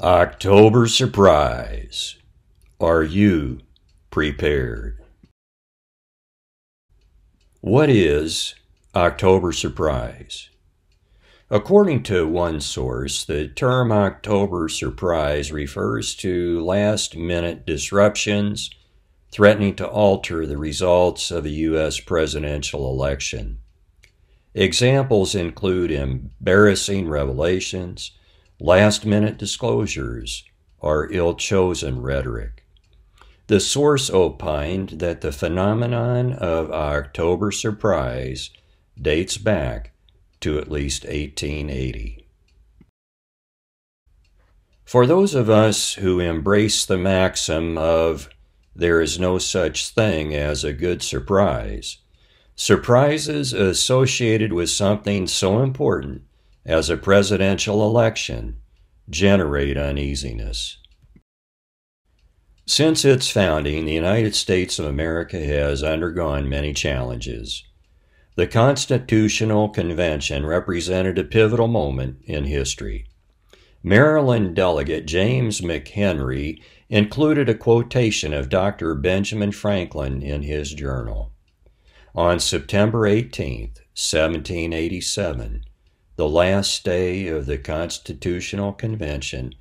October surprise. Are you prepared? What is October surprise? According to one source, the term October surprise refers to last-minute disruptions threatening to alter the results of a U.S. presidential election. Examples include embarrassing revelations, last-minute disclosures, or ill-chosen rhetoric. The source opined that the phenomenon of October surprise dates back to at least 1880. For those of us who embrace the maxim of there is no such thing as a good surprise, surprises associated with something so important as a presidential election generate uneasiness. Since its founding, the United States of America has undergone many challenges. The Constitutional Convention represented a pivotal moment in history. Maryland delegate James McHenry included a quotation of Dr. Benjamin Franklin in his journal. On September 18, 1787, the last day of the Constitutional Convention,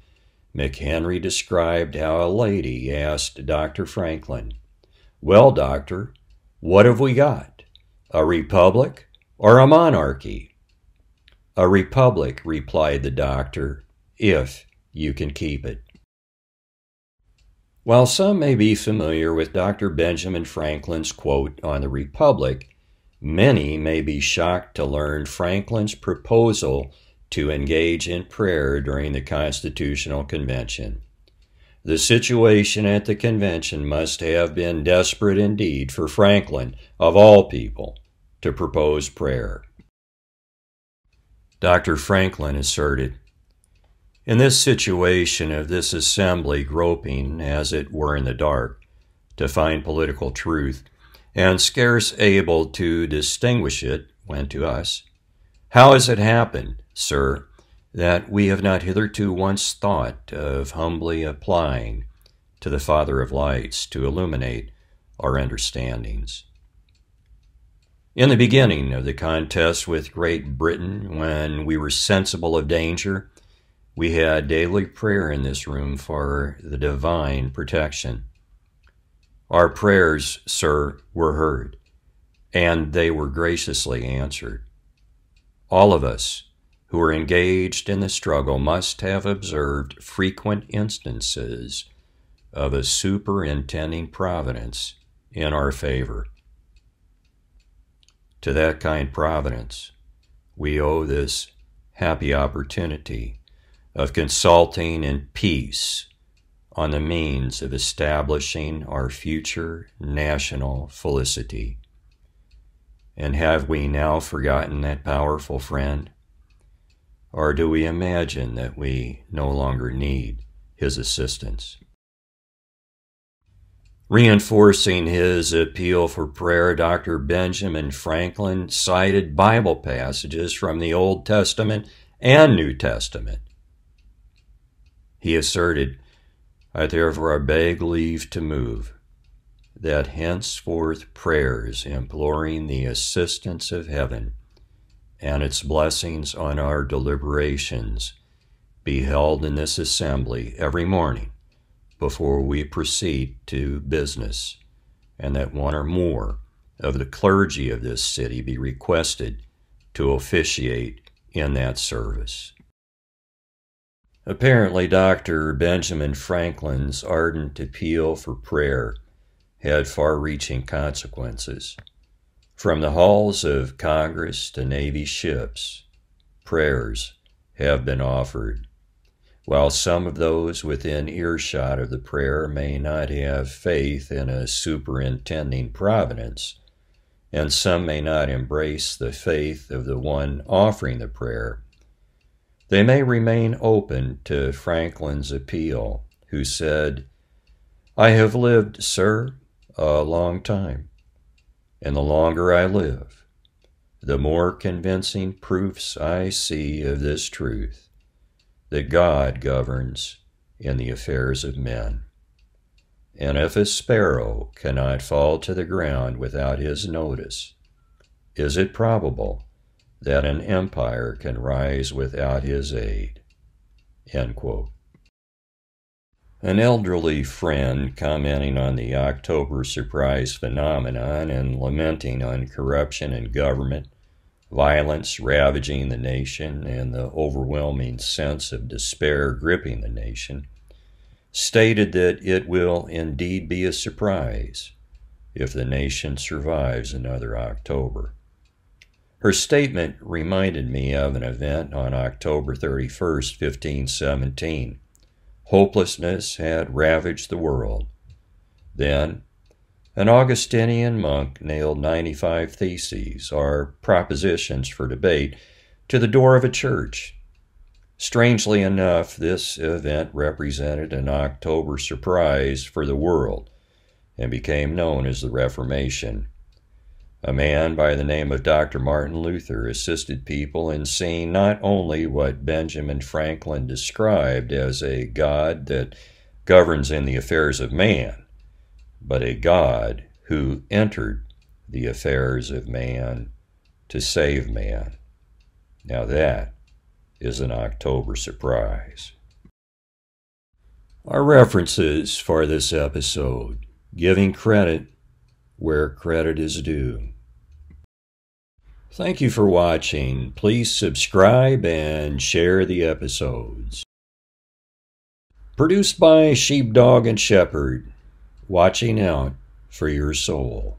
McHenry described how a lady asked Dr. Franklin, "Well, doctor, what have we got? A republic or a monarchy?" "A republic," replied the doctor, "if you can keep it." While some may be familiar with Dr. Benjamin Franklin's quote on the republic, many may be shocked to learn Franklin's proposal to engage in prayer during the Constitutional Convention. The situation at the convention must have been desperate indeed for Franklin, of all people, to propose prayer. Dr. Franklin asserted, "In this situation of this assembly groping, as it were in the dark, to find political truth, and scarce able to distinguish it when to us, how has it happened, sir, that we have not hitherto once thought of humbly applying to the Father of lights to illuminate our understandings?" In the beginning of the contest with Great Britain, when we were sensible of danger, we had daily prayer in this room for the divine protection. Our prayers, sir, were heard, and they were graciously answered. All of us who were engaged in the struggle must have observed frequent instances of a superintending providence in our favor. To that kind providence, we owe this happy opportunity of consulting in peace on the means of establishing our future national felicity. And have we now forgotten that powerful friend? Or do we imagine that we no longer need his assistance? Reinforcing his appeal for prayer, Dr. Benjamin Franklin cited Bible passages from the Old Testament and New Testament. He asserted, "I therefore beg leave to move, that henceforth prayers imploring the assistance of heaven and its blessings on our deliberations be held in this assembly every morning before we proceed to business, and that one or more of the clergy of this city be requested to officiate in that service." Apparently, Dr. Benjamin Franklin's ardent appeal for prayer had far-reaching consequences. From the halls of Congress to Navy ships, prayers have been offered. While some of those within earshot of the prayer may not have faith in a superintending providence, and some may not embrace the faith of the one offering the prayer, they may remain open to Franklin's appeal, who said, "I have lived, sir, a long time, and the longer I live, the more convincing proofs I see of this truth, that God governs in the affairs of men. And if a sparrow cannot fall to the ground without his notice, is it probable that an empire can rise without his aid?" End quote. An elderly friend commenting on the October surprise phenomenon and lamenting on corruption in government, violence ravaging the nation, and the overwhelming sense of despair gripping the nation, stated that it will indeed be a surprise if the nation survives another October. Her statement reminded me of an event on October 31st, 1517. Hopelessness had ravaged the world. Then, an Augustinian monk nailed 95 theses, or propositions for debate, to the door of a church. Strangely enough, this event represented an October surprise for the world and became known as the Reformation. A man by the name of Dr. Martin Luther assisted people in seeing not only what Benjamin Franklin described as a God that governs in the affairs of man, but a God who entered the affairs of man to save man. Now that is an October surprise. Our references for this episode: giving credit where credit is due. Thank you for watching. Please subscribe and share the episodes. Produced by Sheepdog and Shepherd, watching out for your soul.